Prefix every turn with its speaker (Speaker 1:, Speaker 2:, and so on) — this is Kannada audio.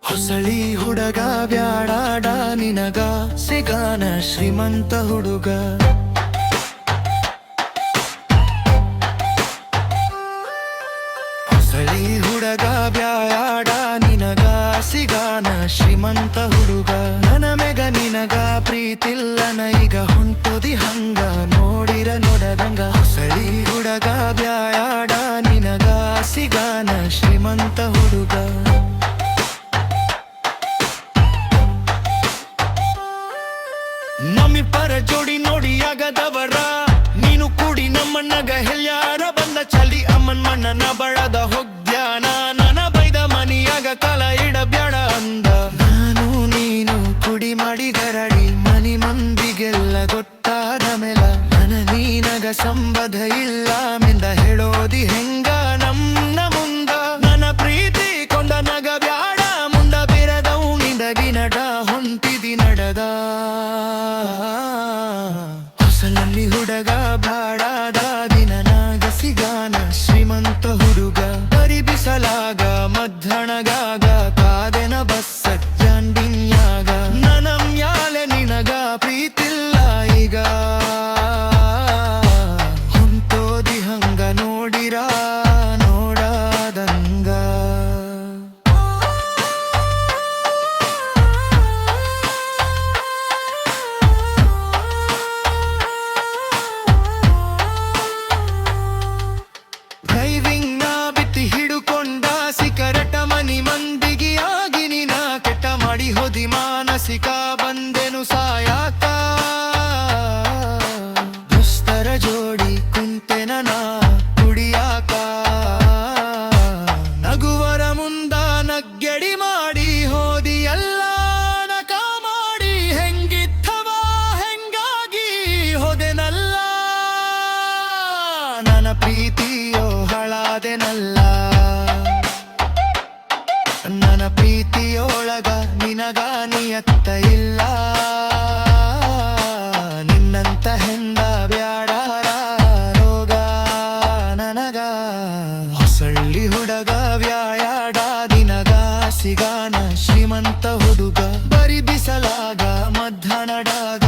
Speaker 1: ಹೊಸಳಿ ಹುಡುಗ ಬ್ಯಾಡಾಡ ನಿನಗ ಸಿಗಾನ ಶ್ರೀಮಂತ ಹುಡುಗ. ಹೊಸಳಿ ಹುಡುಗ ಬ್ಯಾಡ ನಿನಗ ಸಿಗಾನ ಶ್ರೀಮಂತ ಹುಡುಗ. ನನ್ನ ಮೆಗ ನಿನಗ ಪ್ರೀತಿಲ್ಲನ ಈಗ ಹೊಂಟೋದಿ ಹಂಗ ನೋಡಿರ ನೋಡದಂಗ. ಹೊಸಳಿ ಹುಡುಗ ಬ್ಯಾಡ ನಿನಗ ಸಿಗಾನ ಶ್ರೀಮಂತ ಹುಡುಗ. ನಮ್ಮಿಬ್ಬರ ಜೋಡಿ ನೋಡಿ ಆಗದವರ ನೀನು ಕೂಡಿ ನಮ್ಮಣ್ಣಗ ಹೆಲ್ಯಾರ ಬಂದ ಚಲಿ ಅಮ್ಮನ್ ಮಣ್ಣನ ಬಳದ ಹೊಗ್ಯಾನ. ನನ್ನ ಬೈದ ಮನಿಯಾಗ ಕಾಲ ಇಡಬ್ಯಾಡ ಅಂದ. ನಾನು ನೀನು ಕುಡಿ ಮಾಡಿ ಗರಡಿ ಮನಿ ಮಂದಿಗೆಲ್ಲ ಗೊತ್ತಾದ ಮೇಲ ನನ್ನ ನೀನಗ ಸಂಬಂಧ ಇಲ್ಲ ಮಿಂದ ಹೇಳೋದಿ ಹೆಂಗ ನಮ್ಮ ಮುಂದ. ನನ್ನ ಪ್ರೀತಿ ಕೊಂಡ ನಗ ಬ್ಯಾಡ ಮುಂದ ಬಿರದವು ನಿಂದಗಿ ನಡ ಹೊಂಟಿದಿ ನಡೆದ. ಹೊಸಲಲ್ಲಿ ಹುಡುಗ ಬಾಡಾದ ದಿನನಾಗ ಸಿಗಾನ ಶ್ರೀಮಂತ ಹುಡುಗ. ಬರಿ ಬಿಸಲಾಗ ಮಧ್ಯಾಹ್ನಗಾಗ ಕಾದೆನ ಬಸ್ಸ ಜಾಂಡಿನ್ಯಾಗ. ನನ್ನ ಮ್ಯಾಲೆ ನಿನಗ ಪ್ರೀತಿಲ್ಲ ಈಗ ಹೊಂಟೋದಿ ಹಂಗ ನೋಡಿರ ನೋಡದಂಗ. ಡ್ರೈವಿಂಗ್ ನಾ ಬಿತ್ತಿ ಹಿಡುಕೊಂಡ ಸಿಕರೆಟ ಮನಿ ಮಂದಿಗೆ ಆಗಿ ನೀನ ಕೆಟ್ಟ ಮಾಡಿ ಹೋದಿ ಮಾನಸಿಕ ಬಂದೆನು ಸಾಯಾಕ. ದುಸ್ತರ ಜೋಡಿ ಕುಂತೆನ ನಾ ಕುಡಿಯಾಕ. ನಗುವರ ಮುಂದ ನಗ್ಗೆಡಿ ಮಾಡಿ ಹೋದಿ ಎಲ್ಲ ನಕ ಮಾಡಿ. ಹೆಂಗಿತ್ತವ ಹೆಂಗಾಗಿ ಹೋದೆನಲ್ಲ ನನ್ನ ಪ್ರೀತಿಯೋ ಹಳಾದೆನಲ್ಲ. ನನ್ನ ಪ್ರೀತಿಯೊಳಗ ನಿನಗ ನಿಯತ್ತ ಇಲ್ಲ. ನಿನ್ನಂತ ಹೆಂದ ಬ್ಯಾಡಾರ ರೋಗ ನನಗ. ಹೊಸಳ್ಳಿ ಹುಡುಗ ಬ್ಯಾಡ ದಿನಗ ಸಿಗಾನ ಶ್ರೀಮಂತ ಹುಡುಗ. ಬರಿ ಬಿಸಲಾಗ ಮಧ್ಯಾಹ್ನಡಾಗ